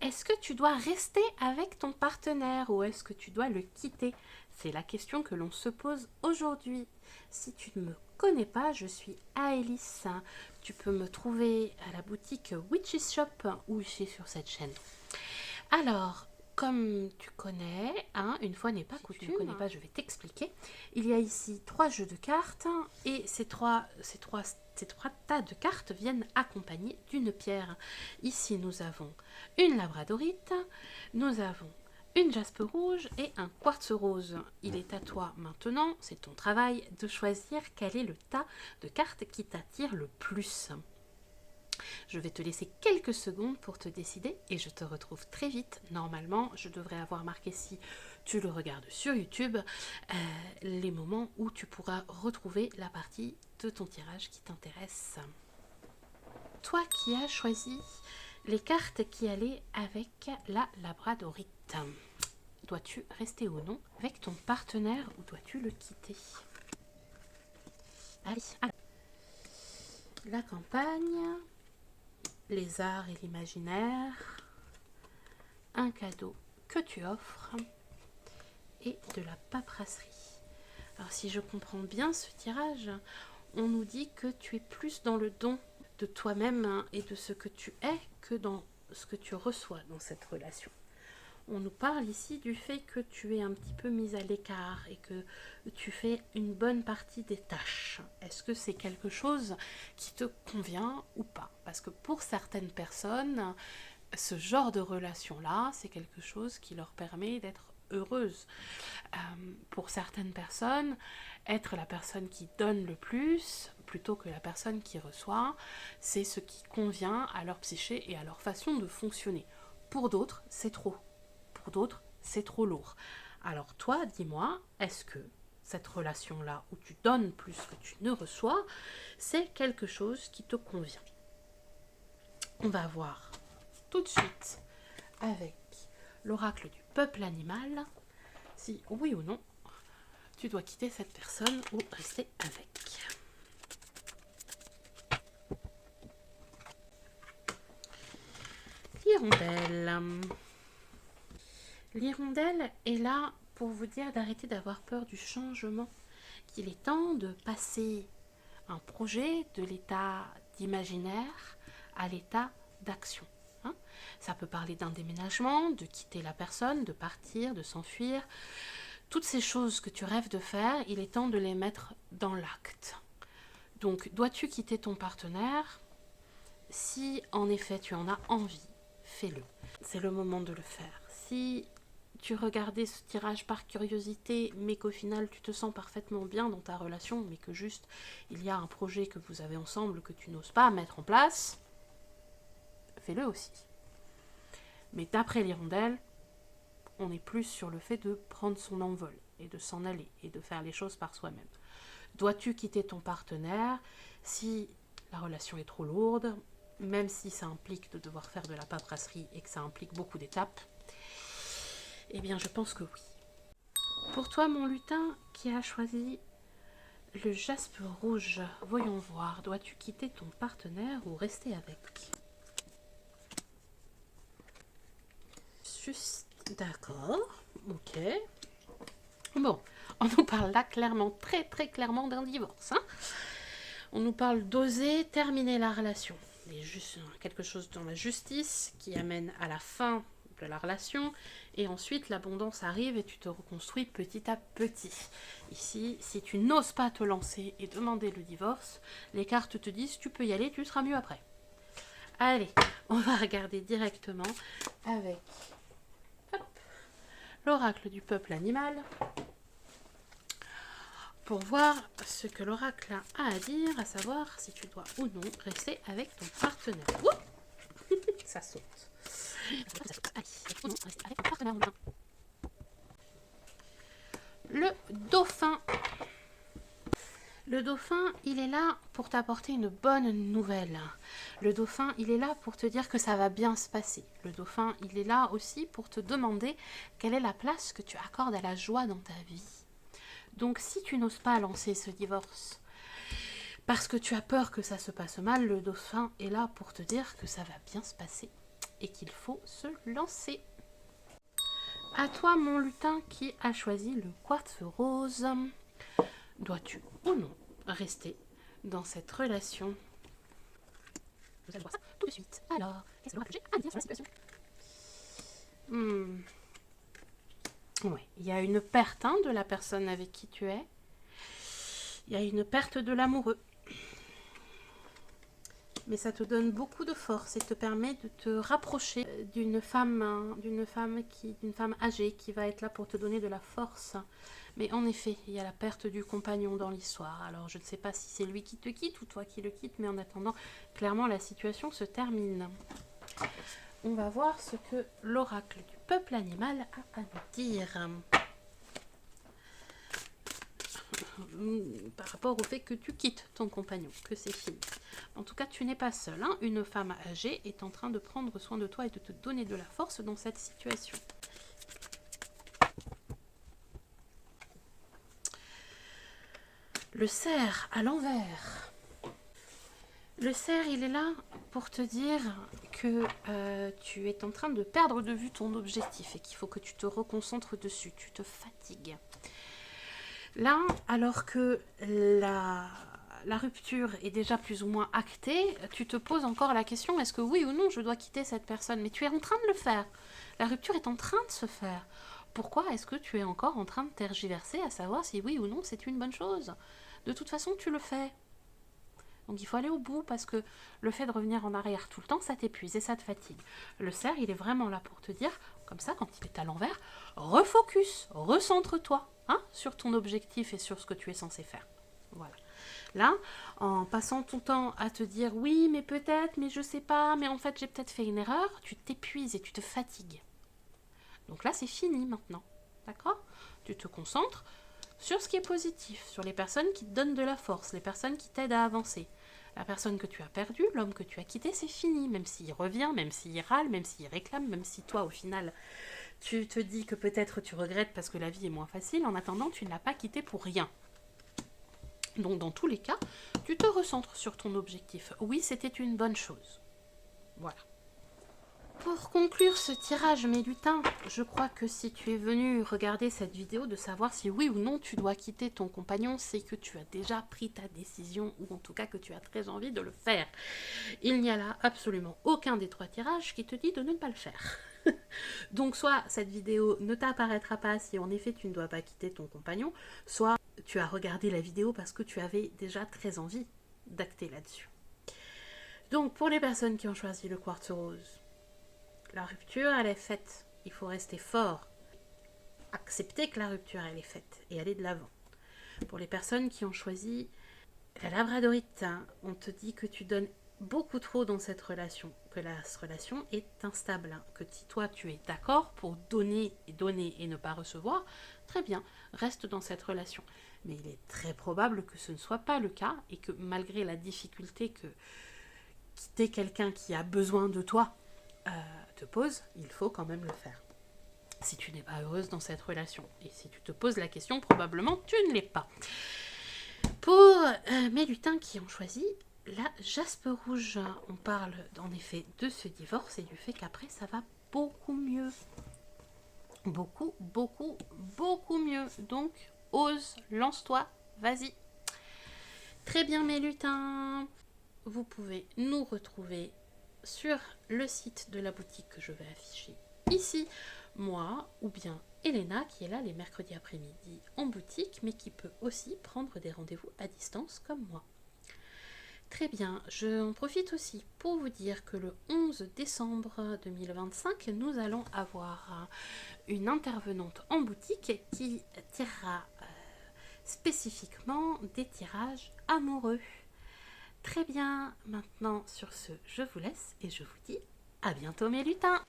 Est-ce que tu dois rester avec ton partenaire ou est-ce que tu dois le quitter? C'est la question que l'on se pose aujourd'hui. Si tu ne me connais pas, je suis Aélis. Tu peux me trouver à la boutique Witch's Shop ou ici sur cette chaîne. Alors, comme tu connais, une fois n'est pas coutume, tu ne connais pas, je vais t'expliquer. Il y a ici 3 jeux de cartes et ces trois tas de cartes viennent accompagnés d'une pierre. Ici, nous avons une labradorite, nous avons une jaspe rouge et un quartz rose. Il est à toi maintenant, c'est ton travail, de choisir quel est le tas de cartes qui t'attire le plus. Je vais te laisser quelques secondes pour te décider et je te retrouve très vite. Normalement, je devrais avoir marqué, si tu le regardes sur YouTube, les moments où tu pourras retrouver la partie de ton tirage qui t'intéresse. Toi qui as choisi les cartes qui allaient avec la labradorite, dois-tu rester ou non avec ton partenaire ou dois-tu le quitter? Allez, alors. La campagne, les arts et l'imaginaire, un cadeau que tu offres et de la paperasserie. Alors si je comprends bien ce tirage, on nous dit que tu es plus dans le don de toi-même et de ce que tu es que dans ce que tu reçois dans cette relation. On nous parle ici du fait que tu es un petit peu mise à l'écart et que tu fais une bonne partie des tâches. Est-ce que c'est quelque chose qui te convient ou pas? Parce que pour certaines personnes, ce genre de relation-là, c'est quelque chose qui leur permet d'être heureuses. Pour certaines personnes, être la personne qui donne le plus plutôt que la personne qui reçoit, c'est ce qui convient à leur psyché et à leur façon de fonctionner. Pour d'autres, c'est trop. Pour d'autres, c'est trop lourd. Alors toi, dis-moi, est-ce que cette relation-là où tu donnes plus que tu ne reçois, c'est quelque chose qui te convient? On va voir tout de suite avec l'oracle du peuple animal si oui ou non tu dois quitter cette personne ou rester avec. L'hirondelle. L'hirondelle est là pour vous dire d'arrêter d'avoir peur du changement, qu'il est temps de passer un projet de l'état d'imaginaire à l'état d'action. Ça peut parler d'un déménagement, de quitter la personne, de partir, de s'enfuir. Toutes ces choses que tu rêves de faire, il est temps de les mettre dans l'acte. Donc, dois-tu quitter ton partenaire? Si en effet tu en as envie, fais-le. C'est le moment de le faire. Si tu regardais ce tirage par curiosité, mais qu'au final tu te sens parfaitement bien dans ta relation, mais que juste il y a un projet que vous avez ensemble que tu n'oses pas mettre en place, fais-le aussi. Mais d'après l'hirondelle, on est plus sur le fait de prendre son envol et de s'en aller et de faire les choses par soi-même. Dois-tu quitter ton partenaire si la relation est trop lourde, même si ça implique de devoir faire de la paperasserie et que ça implique beaucoup d'étapes? Eh bien, je pense que oui. Pour toi, mon lutin, qui a choisi le jaspe rouge, voyons voir, dois-tu quitter ton partenaire ou rester avec? Juste, d'accord, ok. Bon, on nous parle là clairement, très très clairement d'un divorce. On nous parle d'oser terminer la relation. Il y a juste quelque chose dans la justice qui amène à la fin de la relation et ensuite l'abondance arrive et tu te reconstruis petit à petit. Ici, si tu n'oses pas te lancer et demander le divorce, les cartes te disent tu peux y aller, tu seras mieux après. Allez, on va regarder directement avec l'oracle du peuple animal pour voir ce que l'oracle a à dire, à savoir si tu dois ou non rester avec ton partenaire. Ouh ça saute. Le dauphin. Le dauphin, il est là pour t'apporter une bonne nouvelle. Le dauphin, il est là pour te dire que ça va bien se passer. Le dauphin, il est là aussi pour te demander quelle est la place que tu accordes à la joie dans ta vie. Donc si tu n'oses pas lancer ce divorce parce que tu as peur que ça se passe mal, le dauphin est là pour te dire que ça va bien se passer et qu'il faut se lancer. À toi, mon lutin qui a choisi le quartz rose. Dois-tu ou non rester dans cette relation? Vous allez voir ça tout de suite. Alors, qu'est-ce que l'oracle a à dire sur la situation? Oui, il y a une perte de la personne avec qui tu es. Il y a une perte de l'amoureux. Mais ça te donne beaucoup de force et te permet de te rapprocher d'une femme âgée qui va être là pour te donner de la force. Mais en effet, il y a la perte du compagnon dans l'histoire. Alors je ne sais pas si c'est lui qui te quitte ou toi qui le quitte, mais en attendant, clairement la situation se termine. On va voir ce que l'oracle du peuple animal a à nous dire. Par rapport au fait que tu quittes ton compagnon, que c'est fini. En tout cas, tu n'es pas seul. Une femme âgée est en train de prendre soin de toi et de te donner de la force dans cette situation. Le cerf à l'envers. Le cerf, il est là pour te dire que tu es en train de perdre de vue ton objectif et qu'il faut que tu te reconcentres dessus. Tu te fatigues. Là, alors que la rupture est déjà plus ou moins actée, tu te poses encore la question, est-ce que oui ou non je dois quitter cette personne? Mais tu es en train de le faire. La rupture est en train de se faire. Pourquoi est-ce que tu es encore en train de tergiverser à savoir si oui ou non c'est une bonne chose? De toute façon, tu le fais. Donc il faut aller au bout parce que le fait de revenir en arrière tout le temps, ça t'épuise et ça te fatigue. Le cerf, il est vraiment là pour te dire, comme ça, quand il est à l'envers, refocus, recentre-toi sur ton objectif et sur ce que tu es censé faire. Voilà. Là, en passant ton temps à te dire, oui, mais peut-être, mais je sais pas, mais en fait, j'ai peut-être fait une erreur, tu t'épuises et tu te fatigues. Donc là, c'est fini maintenant. D'accord? Tu te concentres sur ce qui est positif, sur les personnes qui te donnent de la force, les personnes qui t'aident à avancer. La personne que tu as perdue, l'homme que tu as quitté, c'est fini. Même s'il revient, même s'il râle, même s'il réclame, même si toi, au final, tu te dis que peut-être tu regrettes parce que la vie est moins facile, en attendant, tu ne l'as pas quitté pour rien. Donc, dans tous les cas, tu te recentres sur ton objectif. Oui, c'était une bonne chose. Voilà. Pour conclure ce tirage, mes lutins, je crois que si tu es venu regarder cette vidéo, de savoir si oui ou non tu dois quitter ton compagnon, c'est que tu as déjà pris ta décision, ou en tout cas que tu as très envie de le faire. Il n'y a là absolument aucun des 3 tirages qui te dit de ne pas le faire. Donc soit cette vidéo ne t'apparaîtra pas si en effet tu ne dois pas quitter ton compagnon, soit tu as regardé la vidéo parce que tu avais déjà très envie d'acter là-dessus. Donc pour les personnes qui ont choisi le quartz rose, la rupture, elle est faite. Il faut rester fort. Accepter que la rupture, elle est faite et aller de l'avant. Pour les personnes qui ont choisi la labradorite, on te dit que tu donnes beaucoup trop dans cette relation, que la relation est instable, que si toi tu es d'accord pour donner et ne pas recevoir, très bien, reste dans cette relation. Mais il est très probable que ce ne soit pas le cas et que malgré la difficulté que quitter quelqu'un qui a besoin de toi te pose, il faut quand même le faire. Si tu n'es pas heureuse dans cette relation. Et si tu te poses la question, probablement tu ne l'es pas. Pour mes lutins qui ont choisi la jaspe rouge, on parle en effet de ce divorce et du fait qu'après ça va beaucoup mieux. Beaucoup, beaucoup, beaucoup mieux. Donc, ose, lance-toi, vas-y. Très bien mes lutins. Vous pouvez nous retrouver sur le site de la boutique que je vais afficher ici, moi ou bien Elena qui est là les mercredis après-midi en boutique mais qui peut aussi prendre des rendez-vous à distance comme moi. Très bien, je en profite aussi pour vous dire que le 11 décembre 2025, nous allons avoir une intervenante en boutique qui tirera spécifiquement des tirages amoureux. Très bien, maintenant sur ce, je vous laisse et je vous dis à bientôt mes lutins.